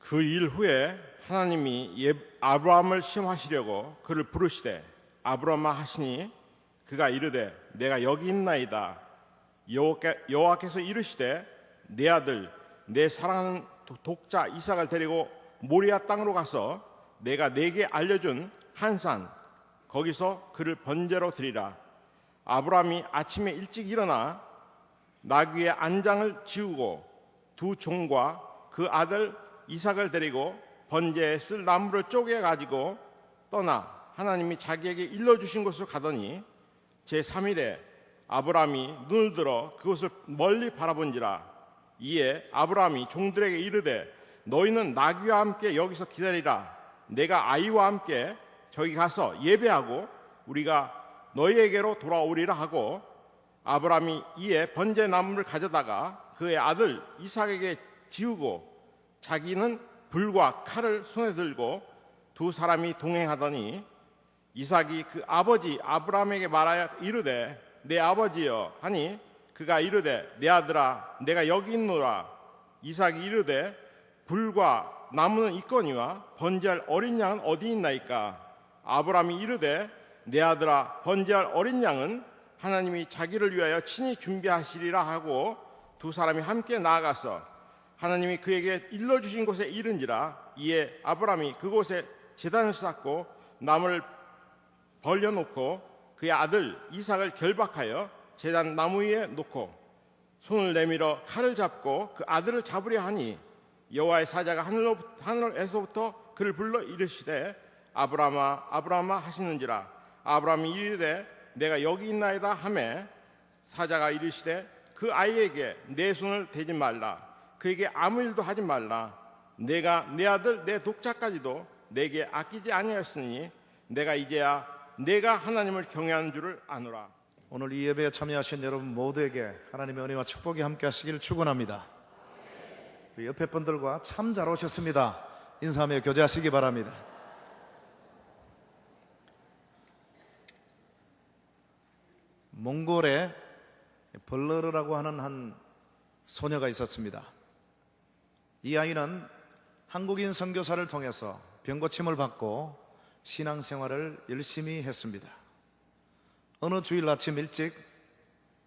그 일 후에 하나님이 아브라함을 시험하시려고 그를 부르시되 아브라함아 하시니 그가 이르되 내가 여기 있나이다. 여호와께서 이르시되 내 아들 내 사랑하는 독자 이삭을 데리고 모리아 땅으로 가서 내가 내게 알려준 한 산 거기서 그를 번제로 드리라. 아브라함이 아침에 일찍 일어나 나귀의 안장을 지우고 두 종과 그 아들 이삭을 데리고 번제에 쓸 나무를 쪼개 가지고 떠나 하나님이 자기에게 일러주신 곳으로 가더니 제3일에 아브라함이 눈을 들어 그곳을 멀리 바라본지라. 이에 아브라함이 종들에게 이르되 너희는 나귀와 함께 여기서 기다리라. 내가 아이와 함께 저기 가서 예배하고 우리가 너희에게로 돌아오리라 하고, 아브라함이 이에 번제 나무를 가져다가 그의 아들 이삭에게 지우고 자기는 불과 칼을 손에 들고 두 사람이 동행하더니 이삭이 그 아버지 아브라함에게 말하여 이르되 내 아버지여 하니 그가 이르되 내 아들아 내가 여기 있노라. 이삭이 이르되 불과 나무는 있거니와 번제할 어린 양은 어디 있나이까. 아브라함이 이르되 내 아들아 번제할 어린 양은 하나님이 자기를 위하여 친히 준비하시리라 하고 두 사람이 함께 나아가서 하나님이 그에게 일러주신 곳에 이른지라. 이에 아브라함이 그곳에 제단을 쌓고 나무를 벌려놓고 그의 아들 이삭을 결박하여 제단 나무 위에 놓고 손을 내밀어 칼을 잡고 그 아들을 잡으려 하니 여호와의 사자가 하늘에서부터 그를 불러 이르시되 아브라함아 아브라함아 하시는지라. 아브라함이 이르되 내가 여기 있나이다 하매 사자가 이르시되 그 아이에게 내 손을 대지 말라. 그에게 아무 일도 하지 말라. 내가 내 아들 내 독자까지도 내게 아끼지 아니하였으니 내가 이제야 내가 하나님을 경외하는 줄을 아노라. 오늘 이 예배에 참여하신 여러분 모두에게 하나님의 은혜와 축복이 함께 하시기를 축원합니다. 우리 옆에 분들과 참 잘 오셨습니다. 인사하며 교제하시기 바랍니다. 몽골에 벌러르라고 하는 한 소녀가 있었습니다. 이 아이는 한국인 선교사를 통해서 병고침을 받고 신앙생활을 열심히 했습니다. 어느 주일 아침 일찍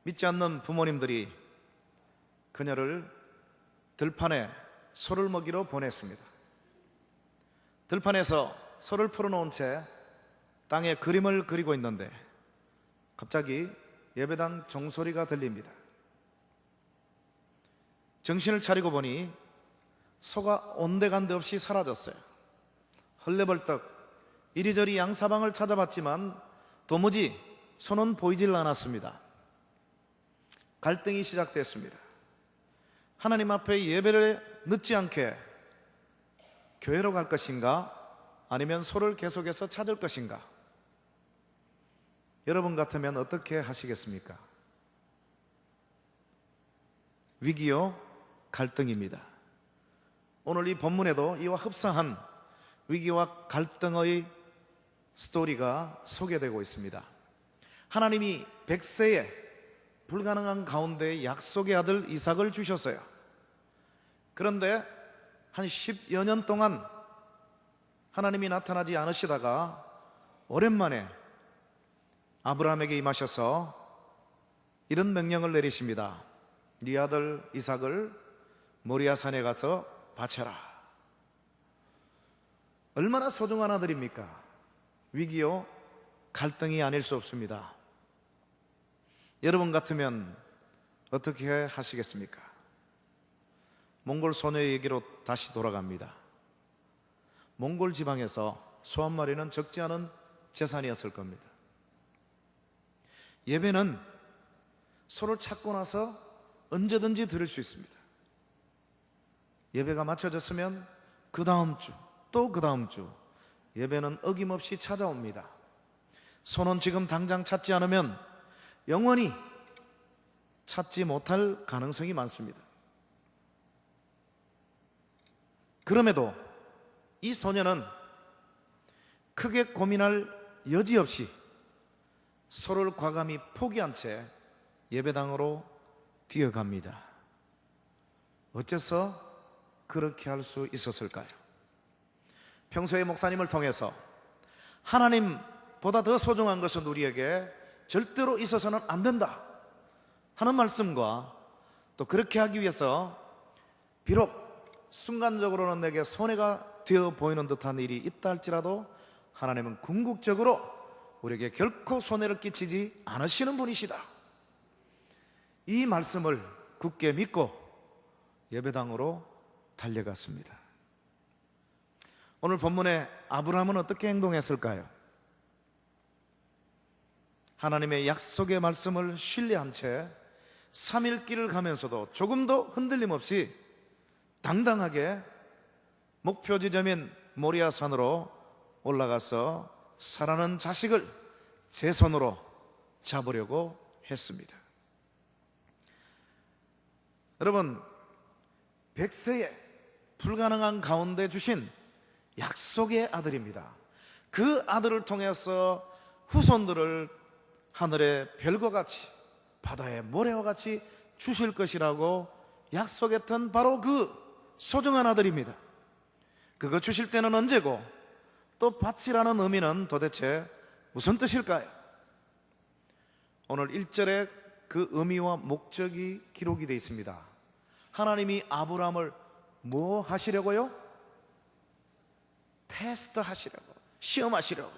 믿지 않는 부모님들이 그녀를 들판에 소를 먹이러 보냈습니다. 들판에서 소를 풀어놓은 채 땅에 그림을 그리고 있는데 갑자기 예배당 종소리가 들립니다. 정신을 차리고 보니 소가 온데간데 없이 사라졌어요. 헐레벌떡 이리저리 양사방을 찾아봤지만 도무지 소는 보이질 않았습니다. 갈등이 시작됐습니다. 하나님 앞에 예배를 늦지 않게 교회로 갈 것인가 아니면 소를 계속해서 찾을 것인가. 여러분 같으면 어떻게 하시겠습니까? 위기요 갈등입니다. 오늘 이 본문에도 이와 흡사한 위기와 갈등의 스토리가 소개되고 있습니다. 하나님이 100세에 불가능한 가운데 약속의 아들 이삭을 주셨어요. 그런데 한 10여 년 동안 하나님이 나타나지 않으시다가 오랜만에 아브라함에게 임하셔서 이런 명령을 내리십니다. 네 아들 이삭을 모리아 산에 가서 바쳐라. 얼마나 소중한 아들입니까? 위기요 갈등이 아닐 수 없습니다. 여러분 같으면 어떻게 하시겠습니까? 몽골 소녀의 얘기로 다시 돌아갑니다. 몽골 지방에서 소 한 마리는 적지 않은 재산이었을 겁니다. 예배는 소를 찾고 나서 언제든지 드릴 수 있습니다. 예배가 마쳐졌으면 그 다음 주, 또 그 다음 주 예배는 어김없이 찾아옵니다. 소는 지금 당장 찾지 않으면 영원히 찾지 못할 가능성이 많습니다. 그럼에도 이 소녀는 크게 고민할 여지 없이 소를 과감히 포기한 채 예배당으로 뛰어갑니다. 어째서 그렇게 할 수 있었을까요? 평소에 목사님을 통해서 하나님보다 더 소중한 것은 우리에게 절대로 있어서는 안 된다 하는 말씀과, 또 그렇게 하기 위해서 비록 순간적으로는 내게 손해가 되어 보이는 듯한 일이 있다 할지라도 하나님은 궁극적으로 우리에게 결코 손해를 끼치지 않으시는 분이시다, 이 말씀을 굳게 믿고 예배당으로 달려갔습니다. 오늘 본문에 아브라함은 어떻게 행동했을까요? 하나님의 약속의 말씀을 신뢰한 채 3일 길을 가면서도 조금도 흔들림 없이 당당하게 목표 지점인 모리아 산으로 올라가서 사랑하는 자식을 제 손으로 잡으려고 했습니다. 여러분, 100세에 불가능한 가운데 주신 약속의 아들입니다. 그 아들을 통해서 후손들을 하늘의 별과 같이 바다의 모래와 같이 주실 것이라고 약속했던 바로 그 소중한 아들입니다. 그거 주실 때는 언제고, 또 바치라는 의미는 도대체 무슨 뜻일까요? 오늘 1절에 그 의미와 목적이 기록이 되어 있습니다. 하나님이 아브라함을 뭐 하시려고요? 테스트 하시려고, 시험하시려고.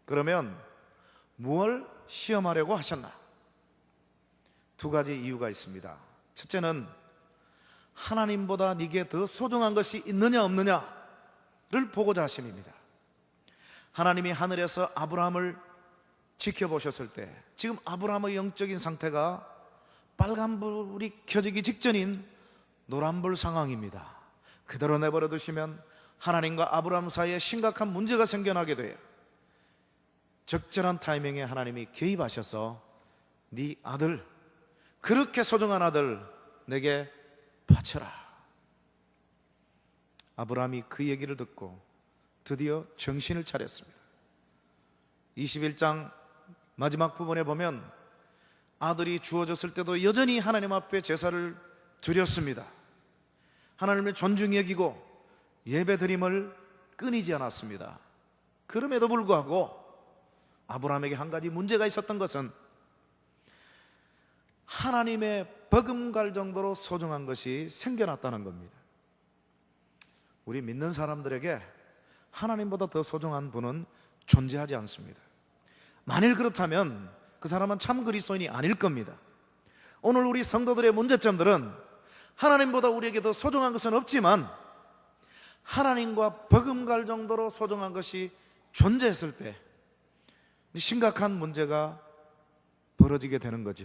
그러면 무엇을 시험하려고 하셨나? 두 가지 이유가 있습니다. 첫째는 하나님보다 네게 더 소중한 것이 있느냐 없느냐를 보고자 하심입니다. 하나님이 하늘에서 아브라함을 지켜보셨을 때 지금 아브라함의 영적인 상태가 빨간불이 켜지기 직전인 노란불 상황입니다. 그대로 내버려 두시면 하나님과 아브라함 사이에 심각한 문제가 생겨나게 돼요. 적절한 타이밍에 하나님이 개입하셔서 네 아들, 그렇게 소중한 아들 내게 바쳐라. 아브라함이 그 얘기를 듣고 드디어 정신을 차렸습니다. 21장 마지막 부분에 보면 아들이 주어졌을 때도 여전히 하나님 앞에 제사를 드렸습니다. 하나님을 존중히 여기고 예배드림을 끊이지 않았습니다. 그럼에도 불구하고 아브라함에게 한 가지 문제가 있었던 것은 하나님의 버금갈 정도로 소중한 것이 생겨났다는 겁니다. 우리 믿는 사람들에게 하나님보다 더 소중한 분은 존재하지 않습니다. 만일 그렇다면 그 사람은 참 그리스도인이 아닐 겁니다. 오늘 우리 성도들의 문제점들은 하나님보다 우리에게 더 소중한 것은 없지만 하나님과 버금갈 정도로 소중한 것이 존재했을 때 심각한 문제가 벌어지게 되는 거죠.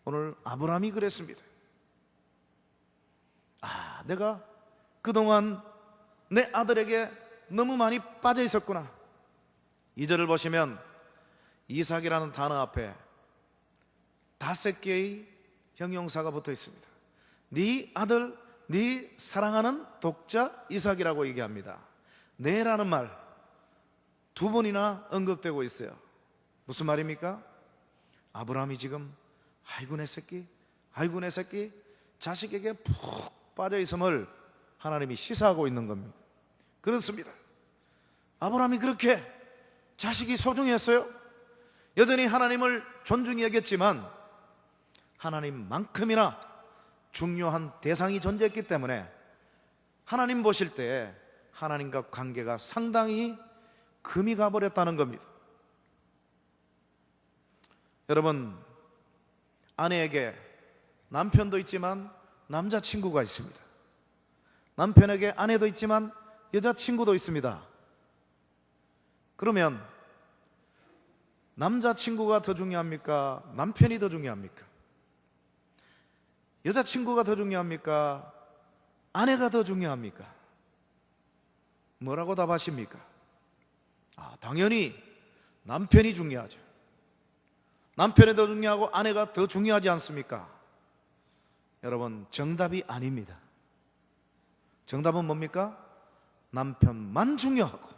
오늘 아브라함이 그랬습니다. 내가 그동안 내 아들에게 너무 많이 빠져 있었구나. 2절을 보시면 이삭이라는 단어 앞에 5개의 형용사가 붙어 있습니다. 네 아들, 네 사랑하는 독자 이삭이라고 얘기합니다. 네라는 말 2번이나 언급되고 있어요. 무슨 말입니까? 아브라함이 지금 아이고 내 새끼, 아이고 내 새끼, 자식에게 푹 빠져 있음을 하나님이 시사하고 있는 겁니다. 그렇습니다. 아브라함이 그렇게 자식이 소중했어요. 여전히 하나님을 존중히 여겼지만 하나님만큼이나 중요한 대상이 존재했기 때문에 하나님 보실 때 하나님과 관계가 상당히 금이 가버렸다는 겁니다. 여러분, 아내에게 남편도 있지만 남자친구가 있습니다. 남편에게 아내도 있지만 여자친구도 있습니다. 그러면 남자친구가 더 중요합니까? 남편이 더 중요합니까? 여자친구가 더 중요합니까? 아내가 더 중요합니까? 뭐라고 답하십니까? 당연히 남편이 중요하죠. 남편이 더 중요하고 아내가 더 중요하지 않습니까? 여러분, 정답이 아닙니다. 정답은 뭡니까? 남편만 중요하고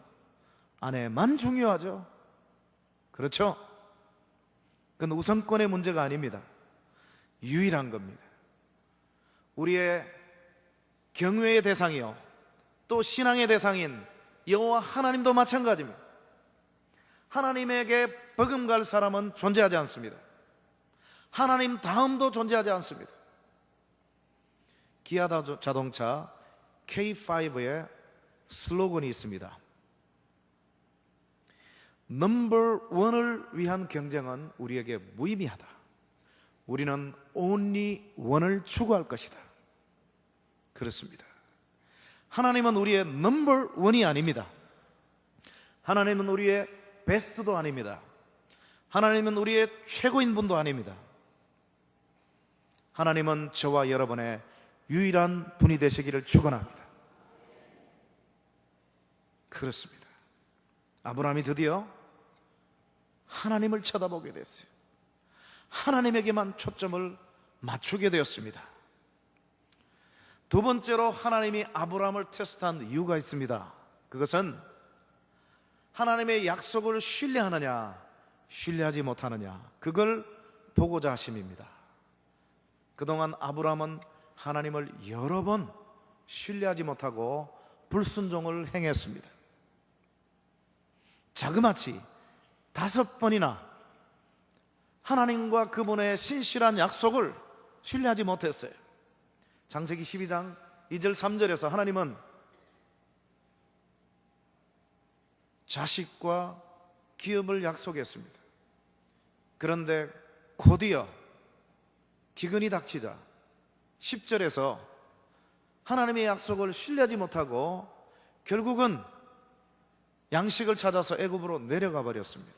아내만 중요하죠. 그렇죠? 그건 우선권의 문제가 아닙니다. 유일한 겁니다. 우리의 경외의 대상이요 또 신앙의 대상인 여호와 하나님도 마찬가지입니다. 하나님에게 버금갈 사람은 존재하지 않습니다. 하나님 다음도 존재하지 않습니다. 기아 자동차 K5의 슬로건이 있습니다. 넘버 원을 위한 경쟁은 우리에게 무의미하다. 우리는 only one을 추구할 것이다. 그렇습니다. 하나님은 우리의 넘버 원이 아닙니다. 하나님은 우리의 베스트도 아닙니다. 하나님은 우리의 최고인 분도 아닙니다. 하나님은 저와 여러분의 유일한 분이 되시기를 축원합니다. 그렇습니다. 아브라함이 드디어 하나님을 쳐다보게 됐어요. 하나님에게만 초점을 맞추게 되었습니다. 두 번째로 하나님이 아브라함을 테스트한 이유가 있습니다. 그것은 하나님의 약속을 신뢰하느냐 신뢰하지 못하느냐 그걸 보고자 하심입니다. 그동안 아브라함은 하나님을 여러 번 신뢰하지 못하고 불순종을 행했습니다. 자그마치 5번이나 하나님과 그분의 신실한 약속을 신뢰하지 못했어요. 창세기 12장 2절 3절에서 하나님은 자식과 기업을 약속했습니다. 그런데 곧이어 기근이 닥치자 10절에서 하나님의 약속을 신뢰하지 못하고 결국은 양식을 찾아서 애굽으로 내려가 버렸습니다.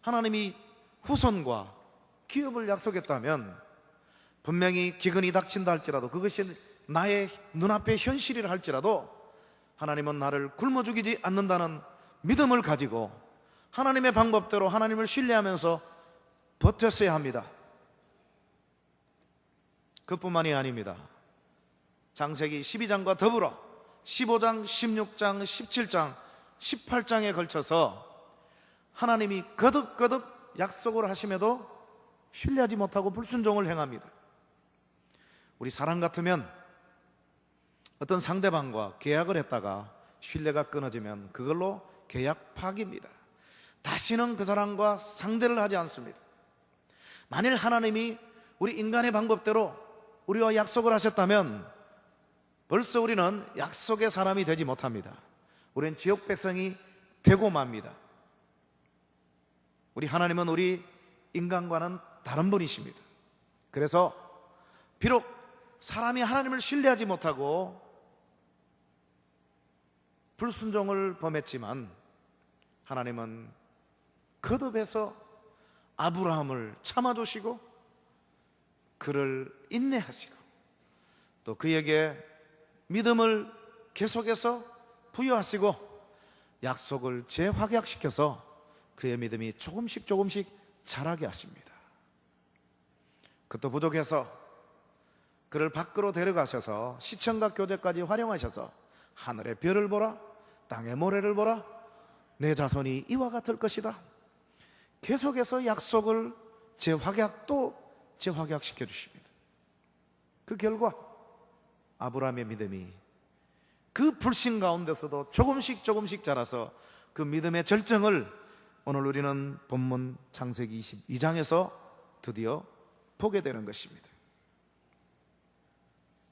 하나님이 후손과 기업을 약속했다면 분명히 기근이 닥친다 할지라도 그것이 나의 눈앞의 현실이라 할지라도 하나님은 나를 굶어 죽이지 않는다는 믿음을 가지고 하나님의 방법대로 하나님을 신뢰하면서 버텼어야 합니다. 그뿐만이 아닙니다. 창세기 12장과 더불어 15장, 16장, 17장, 18장에 걸쳐서 하나님이 거듭거듭 약속을 하심에도 신뢰하지 못하고 불순종을 행합니다. 우리 사람 같으면 어떤 상대방과 계약을 했다가 신뢰가 끊어지면 그걸로 계약 파기입니다. 다시는 그 사람과 상대를 하지 않습니다. 만일 하나님이 우리 인간의 방법대로 우리와 약속을 하셨다면 벌써 우리는 약속의 사람이 되지 못합니다. 우리는 지옥 백성이 되고 맙니다. 우리 하나님은 우리 인간과는 다른 분이십니다. 그래서 비록 사람이 하나님을 신뢰하지 못하고 불순종을 범했지만 하나님은 거듭해서 아브라함을 참아주시고 그를 인내하시고 또 그에게 믿음을 계속해서 부여하시고 약속을 재확약시켜서 그의 믿음이 조금씩 자라게 하십니다. 그것도 부족해서 그를 밖으로 데려가셔서 시청각 교제까지 활용하셔서 하늘의 별을 보라 땅의 모래를 보라 내 자손이 이와 같을 것이다. 계속해서 약속을 재확약시켜 주십니다. 그 결과 아브라함의 믿음이 그 불신 가운데서도 조금씩 자라서 그 믿음의 절정을 오늘 우리는 본문 창세기 22장에서 드디어 보게 되는 것입니다.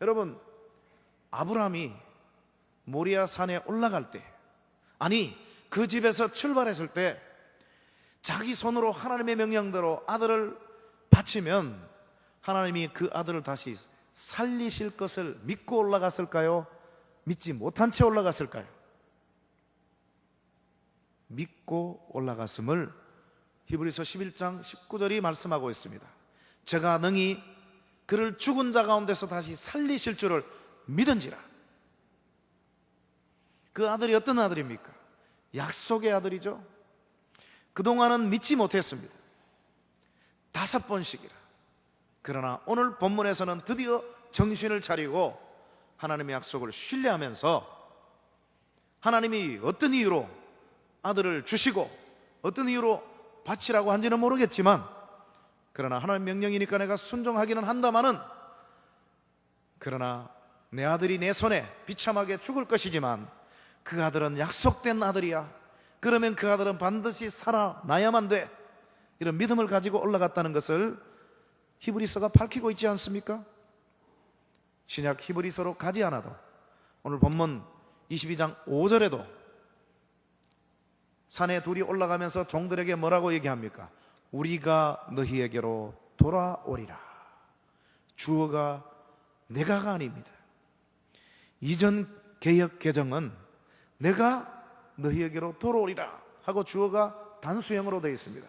여러분, 아브라함이 모리아 산에 올라갈 때, 아니 그 집에서 출발했을 때 자기 손으로 하나님의 명령대로 아들을 바치면 하나님이 그 아들을 다시 살리실 것을 믿고 올라갔을까요? 믿지 못한 채 올라갔을까요? 믿고 올라갔음을 히브리서 11장 19절이 말씀하고 있습니다. 제가 능히 그를 죽은 자 가운데서 다시 살리실 줄을 믿은지라. 그 아들이 어떤 아들입니까? 약속의 아들이죠. 그동안은 믿지 못했습니다. 5번씩이라. 그러나 오늘 본문에서는 드디어 정신을 차리고 하나님의 약속을 신뢰하면서 하나님이 어떤 이유로 아들을 주시고 어떤 이유로 바치라고 한지는 모르겠지만 그러나 하나님 명령이니까 내가 순종하기는 한다마는 그러나 내 아들이 내 손에 비참하게 죽을 것이지만 그 아들은 약속된 아들이야. 그러면 그 아들은 반드시 살아나야만 돼. 이런 믿음을 가지고 올라갔다는 것을 히브리서가 밝히고 있지 않습니까? 신약 히브리서로 가지 않아도 오늘 본문 22장 5절에도 산에 둘이 올라가면서 종들에게 뭐라고 얘기합니까? 우리가 너희에게로 돌아오리라. 주어가 내가가 아닙니다. 이전 개역 개정은 내가 너희에게로 돌아오리라 하고 주어가 단수형으로 되어 있습니다.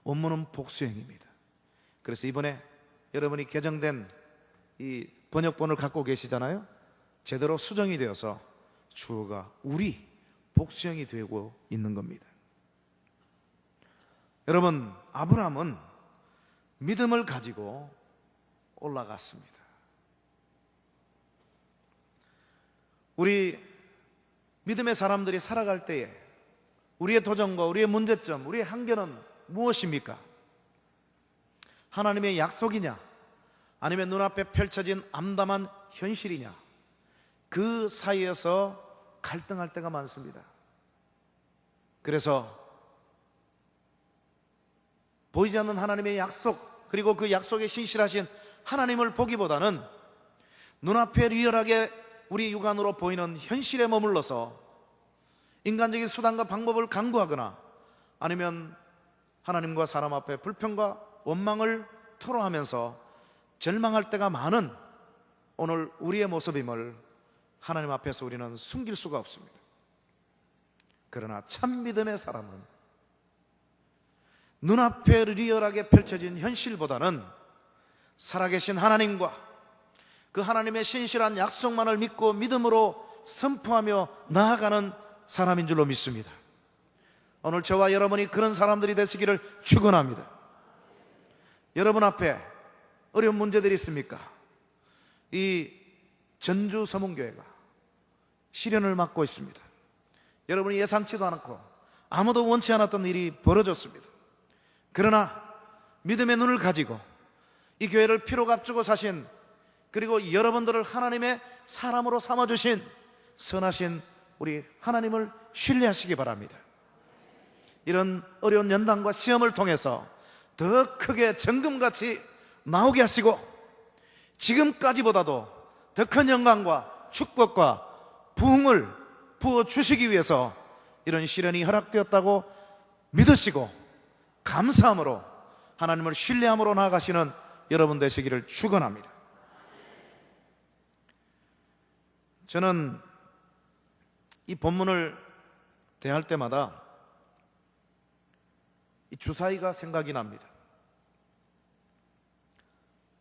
원문은 복수형입니다. 그래서 이번에 여러분이 개정된 이 번역본을 갖고 계시잖아요. 제대로 수정이 되어서 주어가 우리 복수형이 되고 있는 겁니다. 여러분, 아브라함은 믿음을 가지고 올라갔습니다. 우리 믿음의 사람들이 살아갈 때에 우리의 도전과 우리의 문제점, 우리의 한계는 무엇입니까? 하나님의 약속이냐? 아니면 눈앞에 펼쳐진 암담한 현실이냐? 그 사이에서 갈등할 때가 많습니다. 그래서 보이지 않는 하나님의 약속, 그리고 그 약속에 신실하신 하나님을 보기보다는 눈앞에 리얼하게 우리 육안으로 보이는 현실에 머물러서 인간적인 수단과 방법을 강구하거나 아니면 하나님과 사람 앞에 불평과 원망을 토로하면서 절망할 때가 많은 오늘 우리의 모습임을 하나님 앞에서 우리는 숨길 수가 없습니다. 그러나 참 믿음의 사람은 눈앞에 리얼하게 펼쳐진 현실보다는 살아계신 하나님과 그 하나님의 신실한 약속만을 믿고 믿음으로 선포하며 나아가는 사람인 줄로 믿습니다. 오늘 저와 여러분이 그런 사람들이 되시기를 축원합니다. 여러분 앞에 어려운 문제들이 있습니까? 이 전주 서문교회가 시련을 맞고 있습니다. 여러분이 예상치도 않고 아무도 원치 않았던 일이 벌어졌습니다. 그러나 믿음의 눈을 가지고 이 교회를 피로 값주고 사신, 그리고 여러분들을 하나님의 사람으로 삼아주신 선하신 우리 하나님을 신뢰하시기 바랍니다. 이런 어려운 연단과 시험을 통해서 더 크게 정금같이 나오게 하시고 지금까지보다도 더 큰 영광과 축복과 부흥을 부어주시기 위해서 이런 시련이 허락되었다고 믿으시고 감사함으로 하나님을 신뢰함으로 나아가시는 여러분 되시기를 축원합니다. 저는 이 본문을 대할 때마다 이 주사위가 생각이 납니다.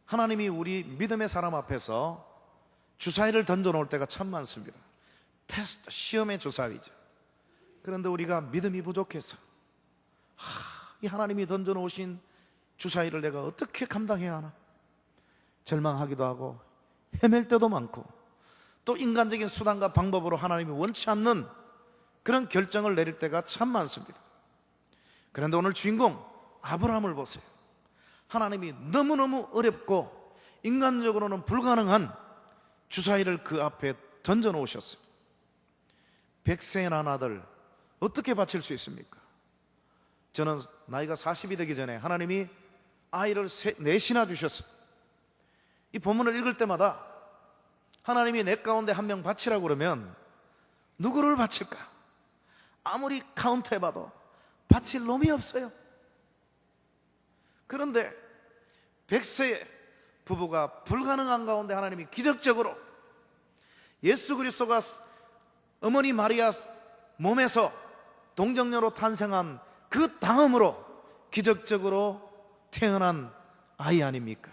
하나님이 우리 믿음의 사람 앞에서 주사위를 던져놓을 때가 참 많습니다. 테스트, 시험의 주사위죠. 그런데 우리가 믿음이 부족해서 이 하나님이 던져놓으신 주사위를 내가 어떻게 감당해야 하나 절망하기도 하고 헤맬 때도 많고 또 인간적인 수단과 방법으로 하나님이 원치 않는 그런 결정을 내릴 때가 참 많습니다. 그런데 오늘 주인공 아브라함을 보세요. 하나님이 너무너무 어렵고 인간적으로는 불가능한 주사위를 그 앞에 던져놓으셨어요. 100세의 난 아들 어떻게 바칠 수 있습니까? 저는 나이가 40이 되기 전에 하나님이 아이를 넷이나 주셨어요. 이 본문을 읽을 때마다 하나님이 내 가운데 한 명 바치라고 그러면 누구를 바칠까? 아무리 카운트해봐도 바칠 놈이 없어요. 그런데 100세의 부부가 불가능한 가운데 하나님이 기적적으로 예수 그리스도가 어머니 마리아 몸에서 동정녀로 탄생한 그 다음으로 기적적으로 태어난 아이 아닙니까?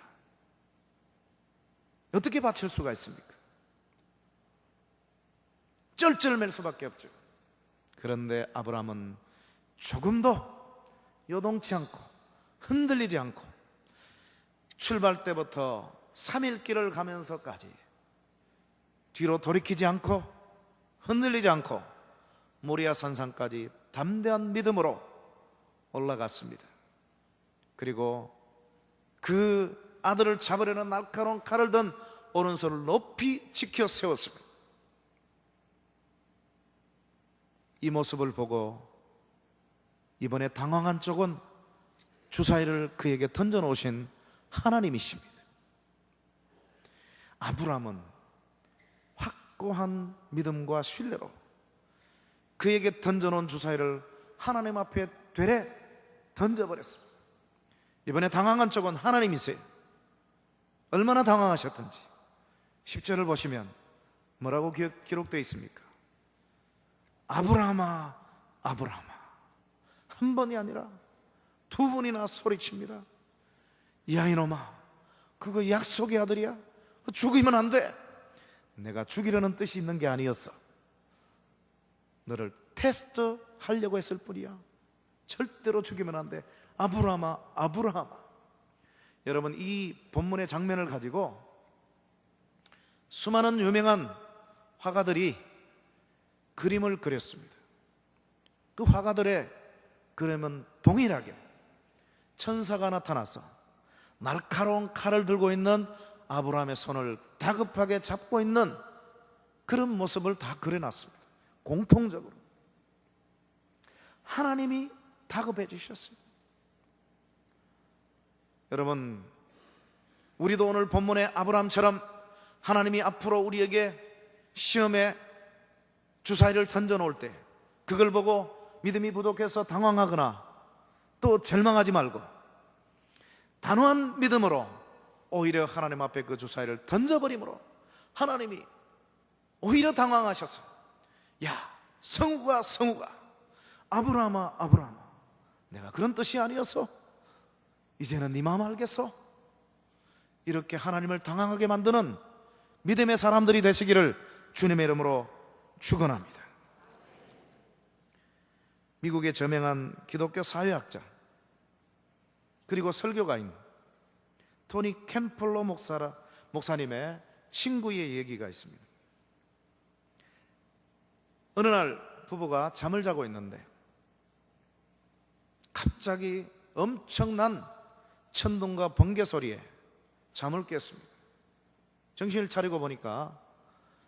어떻게 바칠 수가 있습니까? 쩔쩔맬 수밖에 없죠. 그런데 아브라함은 조금도 요동치 않고 흔들리지 않고 출발 때부터 3일 길을 가면서까지 뒤로 돌이키지 않고 흔들리지 않고 모리아 산상까지 담대한 믿음으로 올라갔습니다. 그리고 그 아들을 잡으려는 날카로운 칼을 든 오른손을 높이 지켜 세웠습니다. 이 모습을 보고 이번에 당황한 쪽은 주사위를 그에게 던져놓으신 하나님이십니다. 아브라함은 확고한 믿음과 신뢰로 그에게 던져놓은 주사위를 하나님 앞에 되레 던져버렸습니다. 이번에 당황한 쪽은 하나님이세요. 얼마나 당황하셨던지 10절을 보시면 뭐라고 기록되어 있습니까? 아브라함아, 아브라함아. 한 번이 아니라 두 번이나 소리칩니다. 야 이놈아, 그거 약속의 아들이야. 죽이면 안 돼. 내가 죽이려는 뜻이 있는 게 아니었어. 너를 테스트 하려고 했을 뿐이야. 절대로 죽이면 안 돼. 아브라함아, 아브라함아. 여러분, 이 본문의 장면을 가지고 수많은 유명한 화가들이 그림을 그렸습니다. 그 화가들의 그림은 동일하게 천사가 나타나서 날카로운 칼을 들고 있는 아브라함의 손을 다급하게 잡고 있는 그런 모습을 다 그려놨습니다. 공통적으로 하나님이 다급해 주셨어요. 여러분, 우리도 오늘 본문의 아브라함처럼 하나님이 앞으로 우리에게 시험에 주사위를 던져놓을 때 그걸 보고 믿음이 부족해서 당황하거나 또 절망하지 말고 단호한 믿음으로 오히려 하나님 앞에 그 주사위를 던져버림으로 하나님이 오히려 당황하셔서 야 성우가 아브라함아 아브라함아, 내가 그런 뜻이 아니었어. 이제는 네 마음 알겠어. 이렇게 하나님을 당황하게 만드는 믿음의 사람들이 되시기를 주님의 이름으로 축원합니다. 미국의 저명한 기독교 사회학자 그리고 설교가인 토니 캠플러 목사님의 친구의 얘기가 있습니다. 어느 날 부부가 잠을 자고 있는데 갑자기 엄청난 천둥과 번개 소리에 잠을 깼습니다. 정신을 차리고 보니까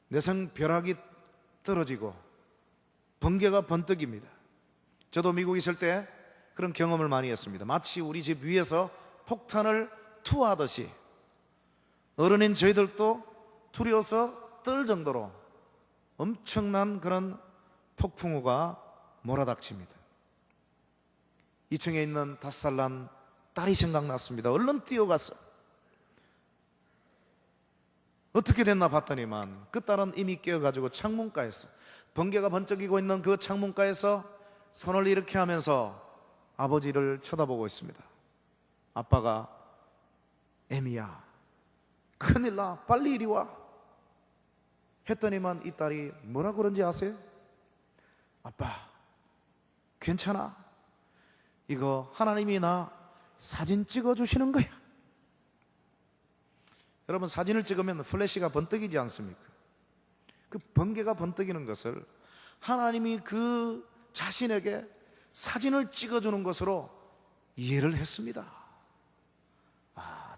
내성벼락이 떨어지고 번개가 번뜩입니다. 저도 미국에 있을 때 그런 경험을 많이 했습니다. 마치 우리 집 위에서 폭탄을 투하하듯이 어른인 저희들도 두려워서 떨 정도로 엄청난 그런 폭풍우가 몰아닥칩니다. 2층에 있는 5살 난 딸이 생각났습니다. 얼른 뛰어갔어. 어떻게 됐나 봤더니만 그 딸은 이미 깨어가지고 창문가에서, 번개가 번쩍이고 있는 그 창문가에서 손을 이렇게 하면서 아버지를 쳐다보고 있습니다. 아빠가 애미야 큰일 나, 빨리 이리 와 했더니만 이 딸이 뭐라 그런지 아세요? 아빠 괜찮아, 이거 하나님이 나 사진 찍어주시는 거야. 여러분, 사진을 찍으면 플래시가 번뜩이지 않습니까? 그 번개가 번뜩이는 것을 하나님이 그 자신에게 사진을 찍어주는 것으로 이해를 했습니다.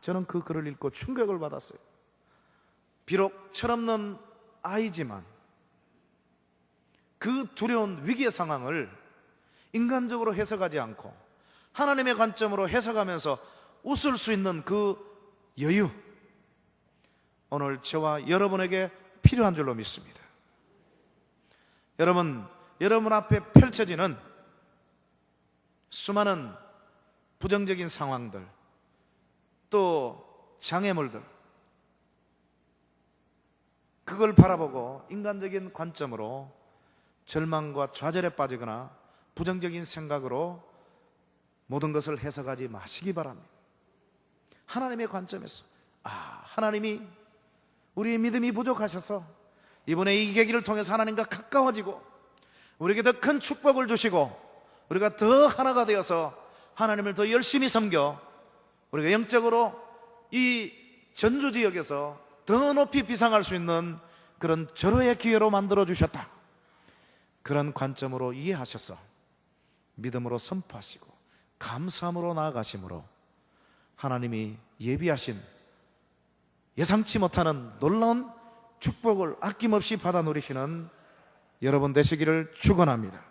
저는 그 글을 읽고 충격을 받았어요. 비록 철없는 아이지만 그 두려운 위기의 상황을 인간적으로 해석하지 않고 하나님의 관점으로 해석하면서 웃을 수 있는 그 여유, 오늘 저와 여러분에게 필요한 줄로 믿습니다. 여러분 앞에 펼쳐지는 수많은 부정적인 상황들, 또 장애물들, 그걸 바라보고 인간적인 관점으로 절망과 좌절에 빠지거나 부정적인 생각으로 모든 것을 해석하지 마시기 바랍니다. 하나님의 관점에서 하나님이 우리의 믿음이 부족하셔서 이번에 이 계기를 통해서 하나님과 가까워지고 우리에게 더 큰 축복을 주시고 우리가 더 하나가 되어서 하나님을 더 열심히 섬겨 우리가 영적으로 이 전주 지역에서 더 높이 비상할 수 있는 그런 절호의 기회로 만들어 주셨다, 그런 관점으로 이해하셔서 믿음으로 선포하시고 감사함으로 나아가심으로 하나님이 예비하신 예상치 못하는 놀라운 축복을 아낌없이 받아 누리시는 여러분 되시기를 축원합니다.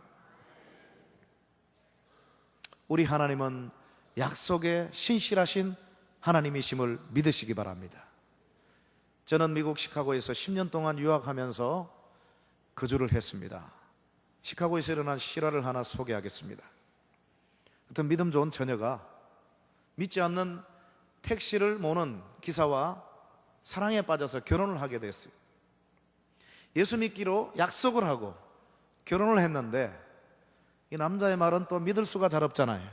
우리 하나님은 약속에 신실하신 하나님이심을 믿으시기 바랍니다. 저는 미국 시카고에서 10년 동안 유학하면서 거주를 했습니다. 시카고에서 일어난 실화를 하나 소개하겠습니다. 어떤 믿음 좋은 처녀가 믿지 않는 택시를 모는 기사와 사랑에 빠져서 결혼을 하게 됐어요. 예수 믿기로 약속을 하고 결혼을 했는데 이 남자의 말은 또 믿을 수가 잘 없잖아요.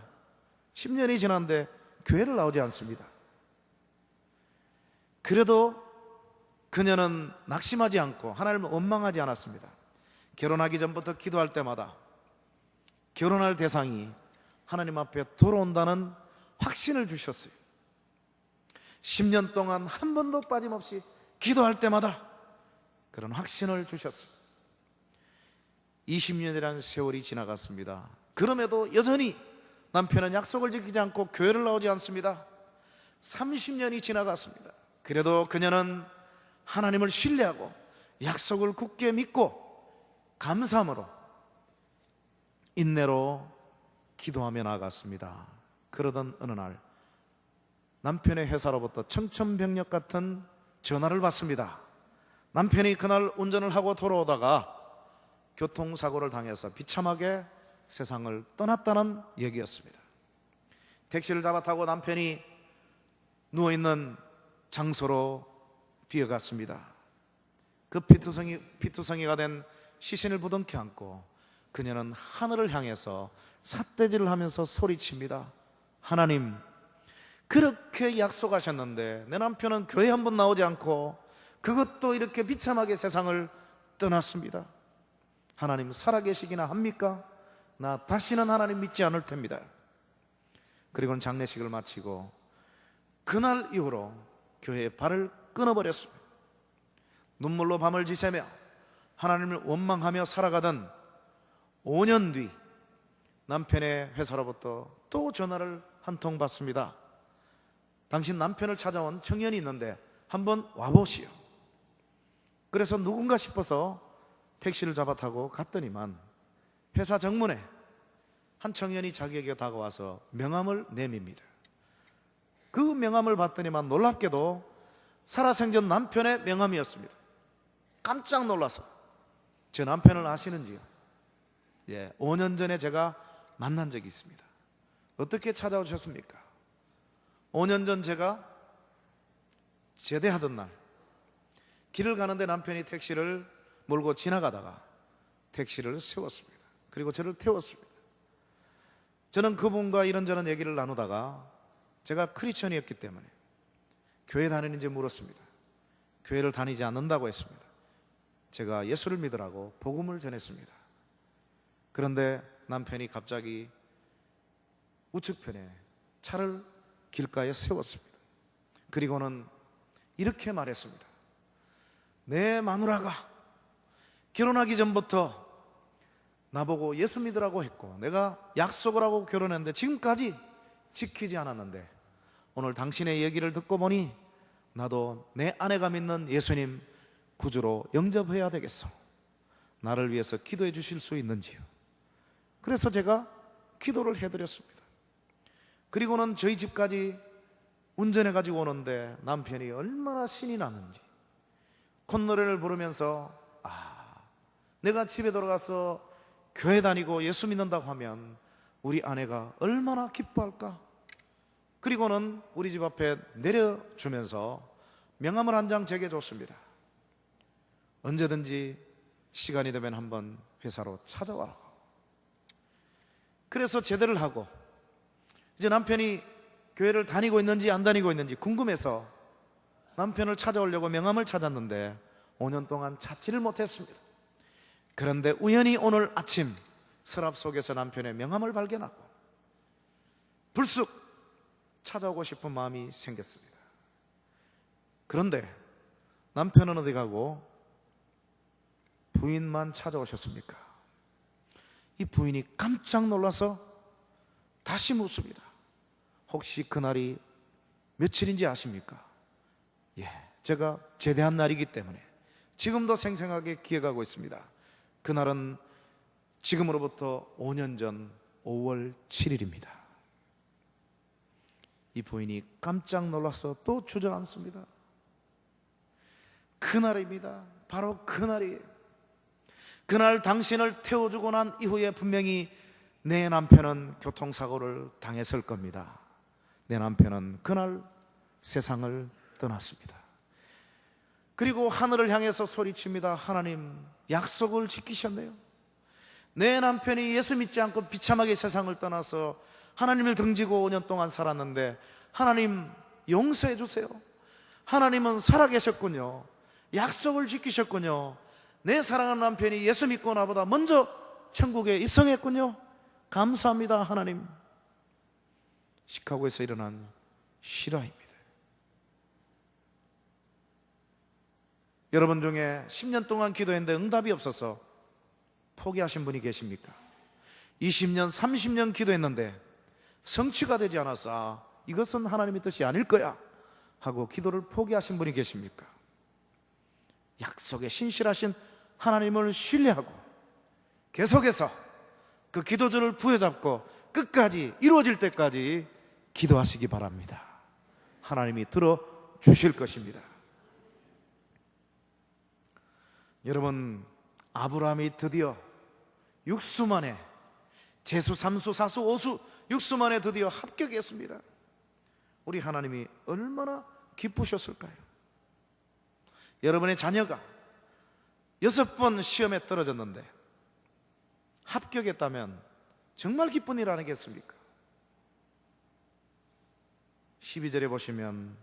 10년이 지났는데 교회를 나오지 않습니다. 그래도 그녀는 낙심하지 않고 하나님을 원망하지 않았습니다. 결혼하기 전부터 기도할 때마다 결혼할 대상이 하나님 앞에 돌아온다는 확신을 주셨어요. 10년 동안 한 번도 빠짐없이 기도할 때마다 그런 확신을 주셨어요. 20년이라는 세월이 지나갔습니다. 그럼에도 여전히 남편은 약속을 지키지 않고 교회를 나오지 않습니다. 30년이 지나갔습니다. 그래도 그녀는 하나님을 신뢰하고 약속을 굳게 믿고 감사함으로 인내로 기도하며 나아갔습니다. 그러던 어느 날 남편의 회사로부터 청천벽력 같은 전화를 받습니다. 남편이 그날 운전을 하고 돌아오다가 교통사고를 당해서 비참하게 세상을 떠났다는 얘기였습니다. 택시를 잡아 타고 남편이 누워있는 장소로 뛰어갔습니다. 그 피투성이가 된 시신을 부둥켜 안고 그녀는 하늘을 향해서 삿대질을 하면서 소리칩니다. 하나님, 그렇게 약속하셨는데 내 남편은 교회 한 번 나오지 않고 그것도 이렇게 비참하게 세상을 떠났습니다. 하나님 살아계시기나 합니까? 나 다시는 하나님 믿지 않을 텐니다. 그리고는 장례식을 마치고 그날 이후로 교회에 발을 끊어버렸습니다. 눈물로 밤을 지새며 하나님을 원망하며 살아가던 5년 뒤 남편의 회사로부터 또 전화를 한 통 받습니다. 당신 남편을 찾아온 청년이 있는데 한번 와보시오. 그래서 누군가 싶어서 택시를 잡아 타고 갔더니만 회사 정문에 한 청년이 자기에게 다가와서 명함을 내밉니다. 그 명함을 봤더니만 놀랍게도 살아생전 남편의 명함이었습니다. 깜짝 놀라서 제 남편을 아시는지요? 5년 전에 제가 만난 적이 있습니다. 어떻게 찾아오셨습니까? 5년 전 제가 제대하던 날 길을 가는데 남편이 택시를 몰고 지나가다가 택시를 세웠습니다. 그리고 저를 태웠습니다. 저는 그분과 이런저런 얘기를 나누다가 제가 크리스천이었기 때문에 교회 다니는지 물었습니다. 교회를 다니지 않는다고 했습니다. 제가 예수를 믿으라고 복음을 전했습니다. 그런데 남편이 갑자기 우측편에 차를 길가에 세웠습니다. 그리고는 이렇게 말했습니다. 내 마누라가 결혼하기 전부터 나보고 예수 믿으라고 했고 내가 약속을 하고 결혼했는데 지금까지 지키지 않았는데 오늘 당신의 얘기를 듣고 보니 나도 내 아내가 믿는 예수님 구주로 영접해야 되겠어. 나를 위해서 기도해 주실 수 있는지요? 그래서 제가 기도를 해드렸습니다. 그리고는 저희 집까지 운전해 가지고 오는데 남편이 얼마나 신이 나는지 콧노래를 부르면서 내가 집에 돌아가서 교회 다니고 예수 믿는다고 하면 우리 아내가 얼마나 기뻐할까? 그리고는 우리 집 앞에 내려주면서 명함을 한 장 제게 줬습니다. 언제든지 시간이 되면 한번 회사로 찾아와라. 그래서 제대를 하고 이제 남편이 교회를 다니고 있는지 안 다니고 있는지 궁금해서 남편을 찾아오려고 명함을 찾았는데 5년 동안 찾지를 못했습니다. 그런데 우연히 오늘 아침 서랍 속에서 남편의 명함을 발견하고 불쑥 찾아오고 싶은 마음이 생겼습니다. 그런데 남편은 어디 가고 부인만 찾아오셨습니까? 이 부인이 깜짝 놀라서 다시 묻습니다. 혹시 그날이 며칠인지 아십니까? 제가 제대한 날이기 때문에 지금도 생생하게 기억하고 있습니다. 그날은 지금으로부터 5년 전 5월 7일입니다. 이 부인이 깜짝 놀라서 또 주저앉습니다. 그날입니다. 바로 그날이에요. 그날 당신을 태워주고 난 이후에 분명히 내 남편은 교통사고를 당했을 겁니다. 내 남편은 그날 세상을 떠났습니다. 그리고 하늘을 향해서 소리칩니다. 하나님, 약속을 지키셨네요. 내 남편이 예수 믿지 않고 비참하게 세상을 떠나서 하나님을 등지고 5년 동안 살았는데 하나님 용서해 주세요. 하나님은 살아계셨군요. 약속을 지키셨군요. 내 사랑하는 남편이 예수 믿고 나보다 먼저 천국에 입성했군요. 감사합니다, 하나님. 시카고에서 일어난 실화입니다. 여러분 중에 10년 동안 기도했는데 응답이 없어서 포기하신 분이 계십니까? 20년, 30년 기도했는데 성취가 되지 않았어. 이것은 하나님의 뜻이 아닐 거야 하고 기도를 포기하신 분이 계십니까? 약속에 신실하신 하나님을 신뢰하고 계속해서 그 기도절을 부여잡고 끝까지 이루어질 때까지 기도하시기 바랍니다. 하나님이 들어주실 것입니다. 여러분, 아브라함이 드디어 육수 만에 제수, 삼수, 사수, 오수, 육수 만에 드디어 합격했습니다. 우리 하나님이 얼마나 기쁘셨을까요? 여러분의 자녀가 6번 시험에 떨어졌는데 합격했다면 정말 기쁜 일 아니겠습니까? 12절에 보시면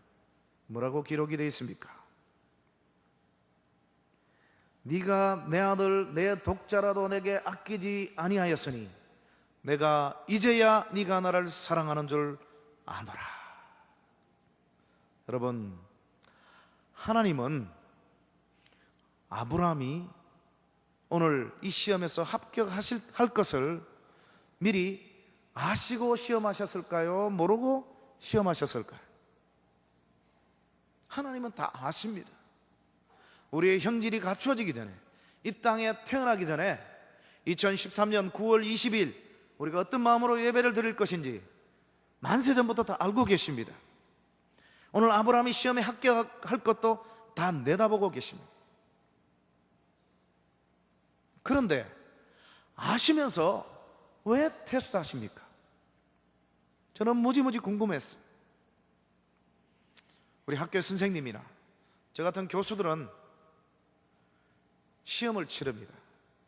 뭐라고 기록이 되어 있습니까? 네가 내 아들 내 독자라도 내게 아끼지 아니하였으니 내가 이제야 네가 나를 사랑하는 줄 아노라. 여러분, 하나님은 아브라함이 오늘 이 시험에서 합격할 것을 미리 아시고 시험하셨을까요? 모르고 시험하셨을까요? 하나님은 다 아십니다. 우리의 형질이 갖추어지기 전에, 이 땅에 태어나기 전에 2013년 9월 20일 우리가 어떤 마음으로 예배를 드릴 것인지 만세 전부터 다 알고 계십니다. 오늘 아브라함이 시험에 합격할 것도 다 내다보고 계십니다. 그런데 아시면서 왜 테스트 하십니까? 저는 무지무지 궁금했어요. 우리 학교 선생님이나 저 같은 교수들은 시험을 치릅니다.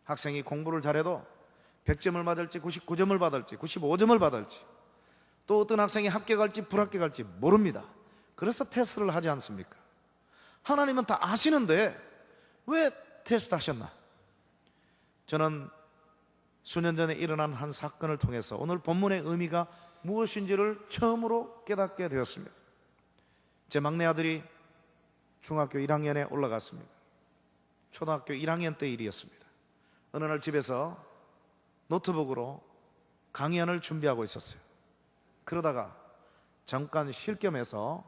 학생이 공부를 잘해도 100점을 맞을지 99점을 받을지 95점을 받을지, 또 어떤 학생이 합격할지 불합격할지 모릅니다. 그래서 테스트를 하지 않습니까? 하나님은 다 아시는데 왜 테스트 하셨나? 저는 수년 전에 일어난 한 사건을 통해서 오늘 본문의 의미가 무엇인지를 처음으로 깨닫게 되었습니다. 제 막내 아들이 중학교 1학년에 올라갔습니다. 초등학교 1학년 때 일이었습니다. 어느 날 집에서 노트북으로 강연을 준비하고 있었어요. 그러다가 잠깐 쉴 겸해서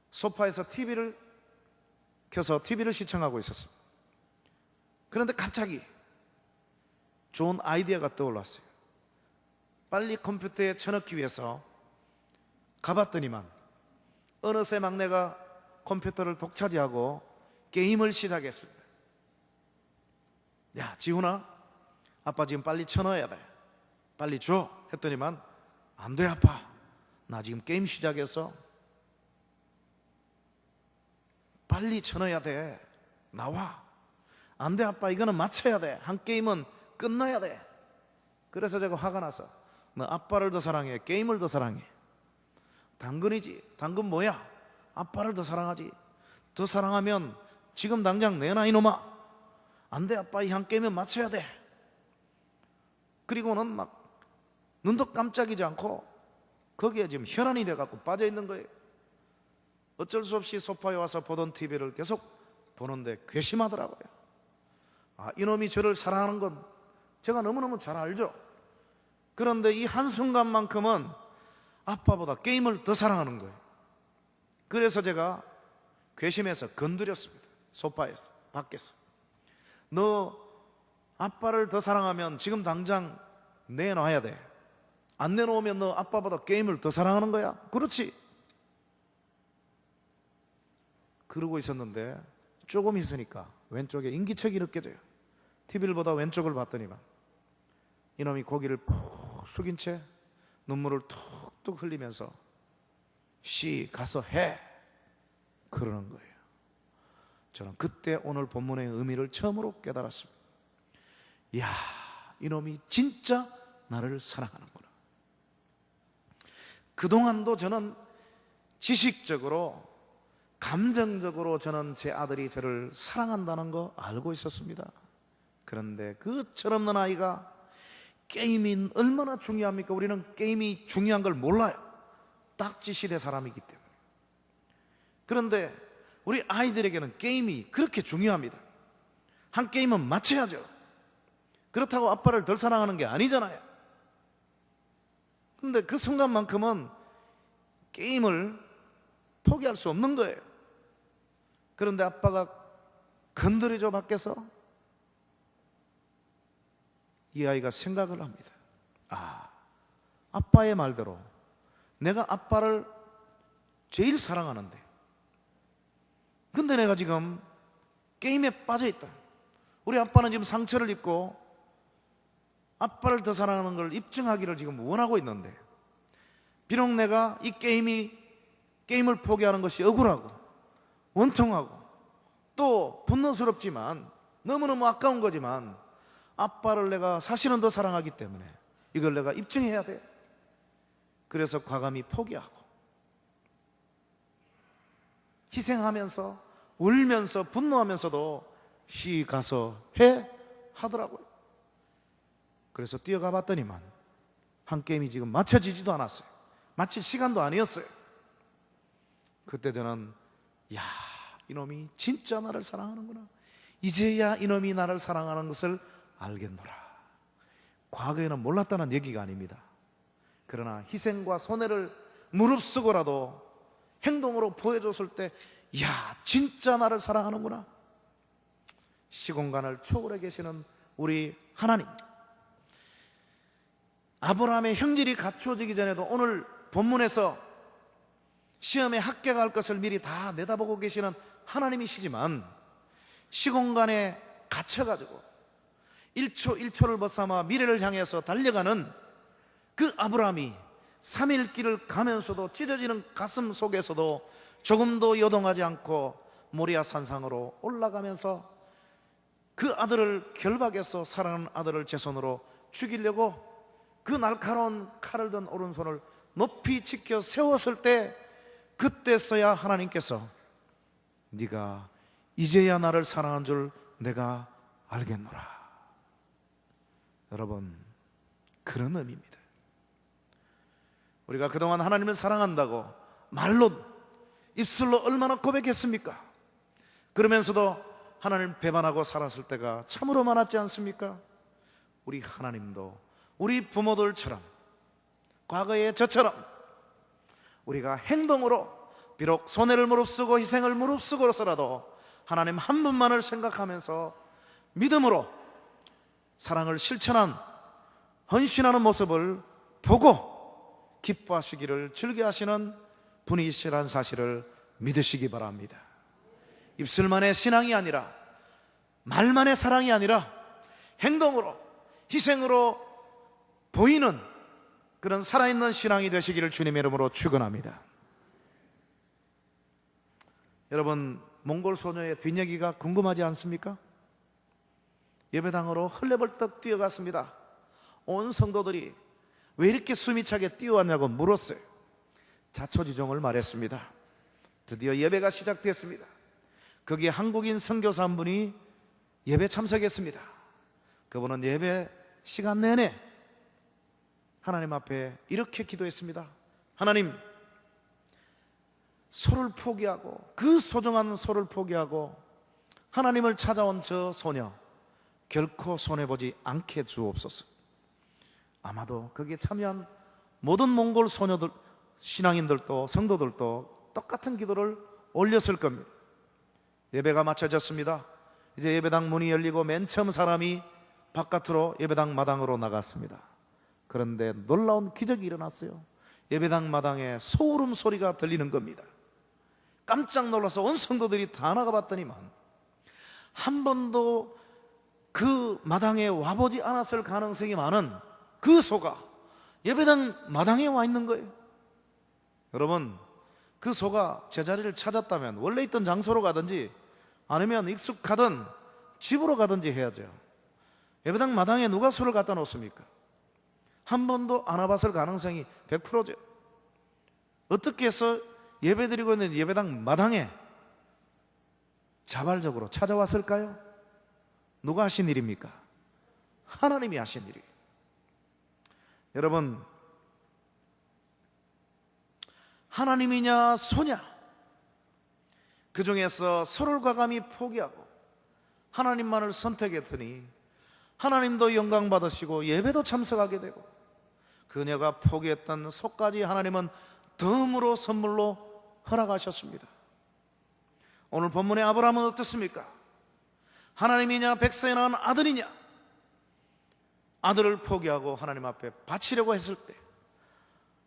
소파에서 TV를 켜서 TV를 시청하고 있었어요. 그런데 갑자기 좋은 아이디어가 떠올랐어요. 빨리 컴퓨터에 쳐넣기 위해서 가봤더니만 어느새 막내가 컴퓨터를 독차지하고 게임을 시작했습니다. 야, 지훈아, 아빠 지금 빨리 쳐넣어야 돼. 빨리 줘. 했더니만 안 돼, 아빠. 나 지금 게임 시작했어. 빨리 쳐넣어야 돼. 나와. 안 돼, 아빠. 이거는 맞춰야 돼. 한 게임은 끝나야 돼. 그래서 제가 화가 나서, 너 아빠를 더 사랑해, 게임을 더 사랑해? 당근이지. 당근 뭐야? 아빠를 더 사랑하지. 더 사랑하면 지금 당장 내놔, 이놈아. 안 돼, 아빠. 이 한 게임은 맞춰야 돼. 그리고는 막 눈도 깜짝이지 않고 거기에 지금 혈안이 돼갖고 빠져있는 거예요. 어쩔 수 없이 소파에 와서 보던 TV를 계속 보는데 괘씸하더라고요. 아, 이놈이 저를 사랑하는 건 제가 너무너무 잘 알죠. 그런데 이 한순간만큼은 아빠보다 게임을 더 사랑하는 거예요. 그래서 제가 괘씸해서 건드렸습니다. 소파에서, 밖에서. 너 아빠를 더 사랑하면 지금 당장 내놔야 돼. 안 내놓으면 너 아빠보다 게임을 더 사랑하는 거야. 그렇지. 그러고 있었는데 조금 있으니까 왼쪽에 인기척이 느껴져요. TV를 보다 왼쪽을 봤더니만 이놈이 고개를 푹 숙인 채 눈물을 툭툭 흘리면서 씨 가서 해 그러는 거예요. 저는 그때 오늘 본문의 의미를 처음으로 깨달았습니다. 이야, 이놈이 진짜 나를 사랑하는구나. 그동안도 저는 지식적으로 감정적으로 저는 제 아들이 저를 사랑한다는 거 알고 있었습니다. 그런데 그 철없는 아이가 게임이 얼마나 중요합니까? 우리는 게임이 중요한 걸 몰라요. 딱지 시대 사람이기 때문에. 그런데 우리 아이들에게는 게임이 그렇게 중요합니다. 한 게임은 맞춰야죠. 그렇다고 아빠를 덜 사랑하는 게 아니잖아요. 그런데 그 순간만큼은 게임을 포기할 수 없는 거예요. 그런데 아빠가 건드리죠, 밖에서. 이 아이가 생각을 합니다. 아, 아빠의 말대로 내가 아빠를 제일 사랑하는데, 근데 내가 지금 게임에 빠져 있다. 우리 아빠는 지금 상처를 입고 아빠를 더 사랑하는 걸 입증하기를 지금 원하고 있는데, 비록 내가 이 게임을 포기하는 것이 억울하고 원통하고 또 분노스럽지만 너무너무 아까운 거지만 아빠를 내가 사실은 더 사랑하기 때문에 이걸 내가 입증해야 돼. 그래서 과감히 포기하고 희생하면서 울면서 분노하면서도 쉬 가서 해 하더라고요. 그래서 뛰어가 봤더니만 한 게임이 지금 맞춰지지도 않았어요. 마칠 시간도 아니었어요. 그때 저는 야, 이놈이 진짜 나를 사랑하는구나. 이제야 이놈이 나를 사랑하는 것을 알겠노라. 과거에는 몰랐다는 얘기가 아닙니다. 그러나 희생과 손해를 무릅쓰고라도 행동으로 보여줬을 때, 야, 진짜 나를 사랑하는구나. 시공간을 초월해 계시는 우리 하나님, 아브라함의 형질이 갖추어지기 전에도 오늘 본문에서 시험에 합격할 것을 미리 다 내다보고 계시는 하나님이시지만, 시공간에 갇혀가지고 1초 1초를 벗삼아 미래를 향해서 달려가는 그 아브라함이 3일 길을 가면서도 찢어지는 가슴 속에서도 조금도 요동하지 않고 모리아 산상으로 올라가면서 그 아들을 결박해서 사랑하는 아들을 제 손으로 죽이려고 그 날카로운 칼을 든 오른손을 높이 지켜 세웠을 때, 그때서야 하나님께서 네가 이제야 나를 사랑한 줄 내가 알겠노라. 여러분, 그런 의미입니다. 우리가 그동안 하나님을 사랑한다고 말로, 입술로 얼마나 고백했습니까? 그러면서도 하나님을 배반하고 살았을 때가 참으로 많았지 않습니까? 우리 하나님도 우리 부모들처럼, 과거의 저처럼 우리가 행동으로, 비록 손해를 무릅쓰고 희생을 무릅쓰고서라도 하나님 한 분만을 생각하면서 믿음으로 사랑을 실천한, 헌신하는 모습을 보고 기뻐하시기를 즐겨하시는 분이시라는 사실을 믿으시기 바랍니다. 입술만의 신앙이 아니라, 말만의 사랑이 아니라 행동으로, 희생으로 보이는 그런 살아있는 신앙이 되시기를 주님의 이름으로 축원합니다. 여러분, 몽골 소녀의 뒷얘기가 궁금하지 않습니까? 예배당으로 헐레벌떡 뛰어갔습니다. 온 성도들이 왜 이렇게 숨이 차게 뛰어왔냐고 물었어요. 자초지종을 말했습니다. 드디어 예배가 시작됐습니다. 거기에 한국인 선교사 한 분이 예배 참석했습니다. 그분은 예배 시간 내내 하나님 앞에 이렇게 기도했습니다. 하나님, 소를 포기하고, 그 소중한 소를 포기하고 하나님을 찾아온 저 소녀 결코 손해보지 않게 주옵소서. 아마도 거기에 참여한 모든 몽골 소녀들, 신앙인들도 성도들도 똑같은 기도를 올렸을 겁니다. 예배가 마쳐졌습니다. 이제 예배당 문이 열리고 맨 처음 사람이 바깥으로 예배당 마당으로 나갔습니다. 그런데 놀라운 기적이 일어났어요. 예배당 마당에 소름 소리가 들리는 겁니다. 깜짝 놀라서 온 성도들이 다 나가봤더니만 한 번도 그 마당에 와보지 않았을 가능성이 많은 그 소가 예배당 마당에 와 있는 거예요. 여러분, 그 소가 제자리를 찾았다면 원래 있던 장소로 가든지 아니면 익숙하던 집으로 가든지 해야죠. 예배당 마당에 누가 소를 갖다 놓습니까? 한 번도 안 와봤을 가능성이 100%죠. 어떻게 해서 예배드리고 있는 예배당 마당에 자발적으로 찾아왔을까요? 누가 하신 일입니까? 하나님이 하신 일이에요. 여러분, 하나님이냐 소냐, 그 중에서 소를 과감히 포기하고 하나님만을 선택했더니 하나님도 영광 받으시고 예배도 참석하게 되고, 그녀가 포기했던 소까지 하나님은 덤으로 선물로 허락하셨습니다. 오늘 본문의 아브라함은 어떻습니까? 하나님이냐 백세에 낳은 아들이냐, 아들을 포기하고 하나님 앞에 바치려고 했을 때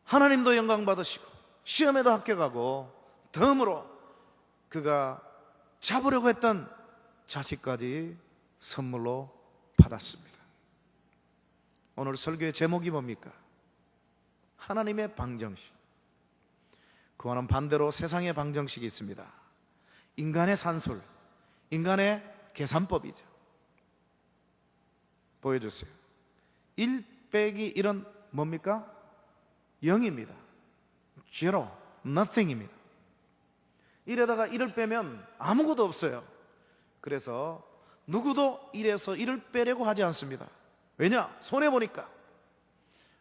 하나님도 영광 받으시고 시험에도 합격하고 덤으로 그가 잡으려고 했던 자식까지 선물로 받았습니다. 오늘 설교의 제목이 뭡니까? 하나님의 방정식. 그와는 반대로 세상의 방정식이 있습니다. 인간의 산술, 인간의 계산법이죠. 보여주세요. 1 빼기 1은 뭡니까? 0입니다. zero, nothing입니다. 1에다가 1을 빼면 아무것도 없어요. 그래서 누구도 1에서 1을 빼려고 하지 않습니다. 왜냐? 손해보니까.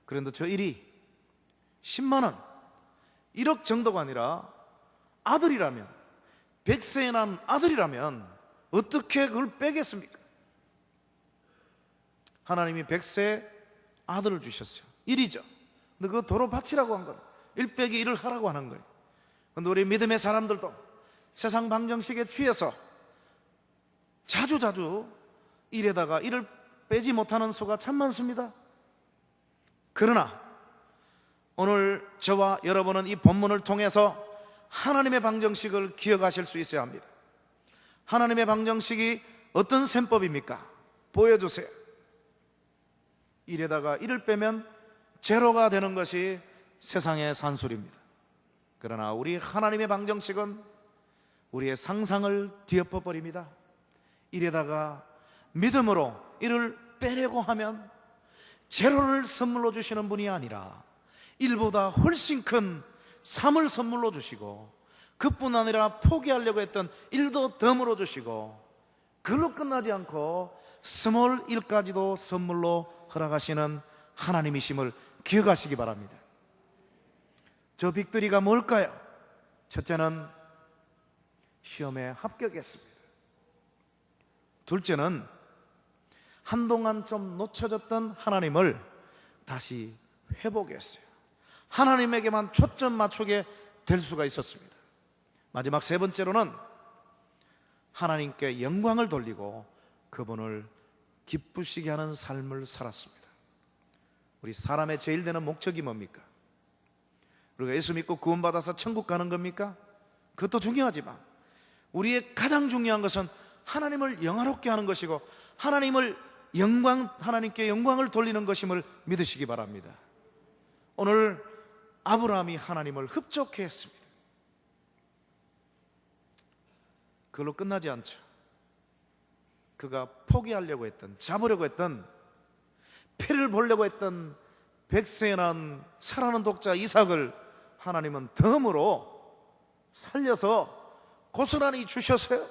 그런데 저 1이 10만 원, 1억 정도가 아니라 아들이라면, 100세에 난 아들이라면 어떻게 그걸 빼겠습니까? 하나님이 100세에 아들을 주셨어요. 1이죠. 근데 그거 도로 바치라고 한 거예요. 1 빼기 1을 하라고 하는 거예요. 근데 우리 믿음의 사람들도 세상 방정식에 취해서 자주자주 1에다가 1을 빼지 못하는 수가 참 많습니다. 그러나 오늘 저와 여러분은 이 본문을 통해서 하나님의 방정식을 기억하실 수 있어야 합니다. 하나님의 방정식이 어떤 셈법입니까? 보여주세요. 1에다가 1을 빼면 제로가 되는 것이 세상의 산술입니다. 그러나 우리 하나님의 방정식은 우리의 상상을 뒤엎어 버립니다. 1에다가 믿음으로 1을 빼려고 하면 제로를 선물로 주시는 분이 아니라 1보다 훨씬 큰 3을 선물로 주시고, 그뿐 아니라 포기하려고 했던 1도 덤으로 주시고, 그걸로 끝나지 않고 스몰 1까지도 선물로 허락하시는 하나님이심을 기억하시기 바랍니다. 저 빅토리가 뭘까요? 첫째는 시험에 합격했습니다. 둘째는 한동안 좀 놓쳐졌던 하나님을 다시 회복했어요. 하나님에게만 초점 맞추게 될 수가 있었습니다. 마지막 세 번째로는 하나님께 영광을 돌리고 그분을 기쁘시게 하는 삶을 살았습니다. 우리 사람의 제일 되는 목적이 뭡니까? 우리가 예수 믿고 구원받아서 천국 가는 겁니까? 그것도 중요하지만 우리의 가장 중요한 것은 하나님을 영화롭게 하는 것이고 하나님께 영광을 돌리는 것임을 믿으시기 바랍니다. 오늘 아브라함이 하나님을 흡족해 했습니다. 그걸로 끝나지 않죠. 그가 포기하려고 했던, 잡으려고 했던, 피를 보려고 했던 100세에 난 사랑하는 독자 이삭을 하나님은 덤으로 살려서 고스란히 주셨어요.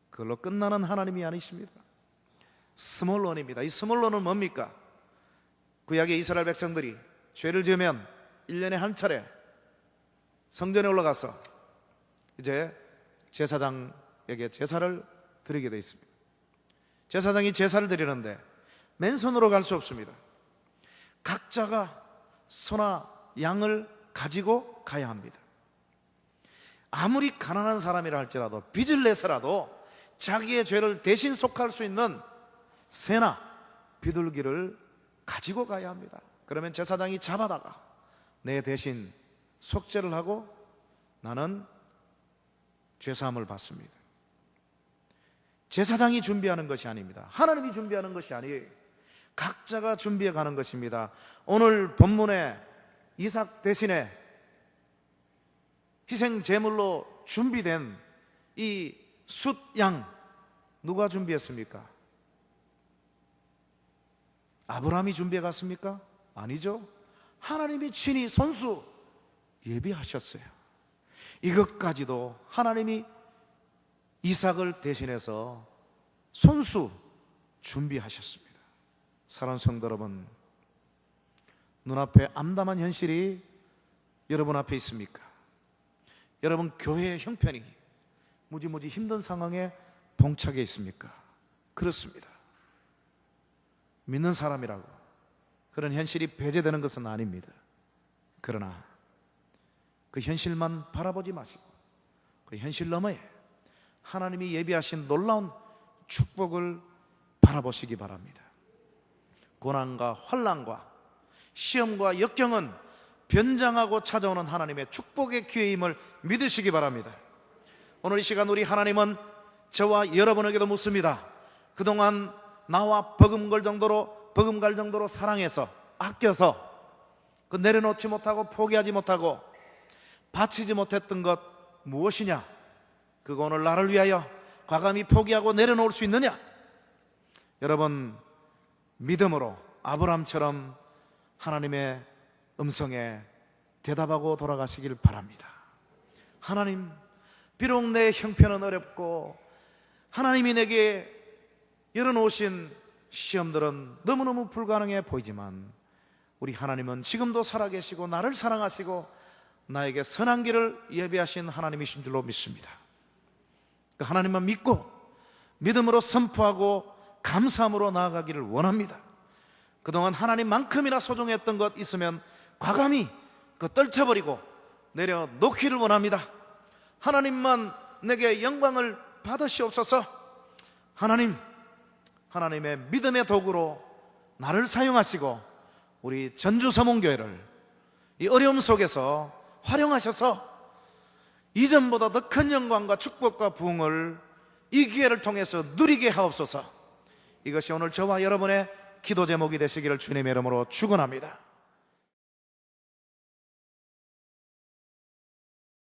그걸로 끝나는 하나님이 아니십니다. 스몰론입니다. 이 스몰론은 뭡니까? 구약의 이스라엘 백성들이 죄를 지으면 1년에 한 차례 성전에 올라가서 이제 제사장에게 제사를 드리게 되어 있습니다. 제사장이 제사를 드리는데 맨손으로 갈 수 없습니다. 각자가 소나 양을 가지고 가야 합니다. 아무리 가난한 사람이라 할지라도 빚을 내서라도 자기의 죄를 대신 속할 수 있는 새나 비둘기를 가지고 가야 합니다. 그러면 제사장이 잡아다가 내 대신 속죄를 하고 나는 죄사함을 받습니다. 제사장이 준비하는 것이 아닙니다. 하나님이 준비하는 것이 아니에요. 각자가 준비해 가는 것입니다. 오늘 본문에 이삭 대신에 희생 제물로 준비된 이 숫양 누가 준비했습니까? 아브라함이 준비해 갔습니까? 아니죠. 하나님이 친히 손수 예비하셨어요. 이것까지도 하나님이 이삭을 대신해서 손수 준비하셨습니다. 사랑하는 성도 여러분, 눈앞에 암담한 현실이 여러분 앞에 있습니까? 여러분 교회의 형편이 무지무지 힘든 상황에 봉착해 있습니까? 그렇습니다. 믿는 사람이라고 그런 현실이 배제되는 것은 아닙니다. 그러나 그 현실만 바라보지 마시고 그 현실 너머에 하나님이 예비하신 놀라운 축복을 바라보시기 바랍니다. 고난과 환난과 시험과 역경은 변장하고 찾아오는 하나님의 축복의 기회임을 믿으시기 바랍니다. 오늘 이 시간 우리 하나님은 저와 여러분에게도 묻습니다. 그동안 나와 버금갈 정도로 사랑해서 아껴서 그 내려놓지 못하고 포기하지 못하고 바치지 못했던 것 무엇이냐? 그거 오늘 나를 위하여 과감히 포기하고 내려놓을 수 있느냐? 여러분 믿음으로 아브라함처럼 하나님의 음성에 대답하고 돌아가시길 바랍니다. 하나님, 비록 내 형편은 어렵고 하나님이 내게 열어놓으신 시험들은 너무너무 불가능해 보이지만 우리 하나님은 지금도 살아계시고 나를 사랑하시고 나에게 선한 길을 예비하신 하나님이신 줄로 믿습니다. 그 하나님만 믿고 믿음으로 선포하고 감사함으로 나아가기를 원합니다. 그동안 하나님만큼이나 소중했던 것 있으면 과감히 그 떨쳐버리고 내려놓기를 원합니다. 하나님만 내게 영광을 받으시옵소서. 하나님의 믿음의 도구로 나를 사용하시고 우리 전주서문교회를 이 어려움 속에서 활용하셔서 이전보다 더 큰 영광과 축복과 부흥을 이 기회를 통해서 누리게 하옵소서. 이것이 오늘 저와 여러분의 기도 제목이 되시기를 주님의 이름으로 축원합니다.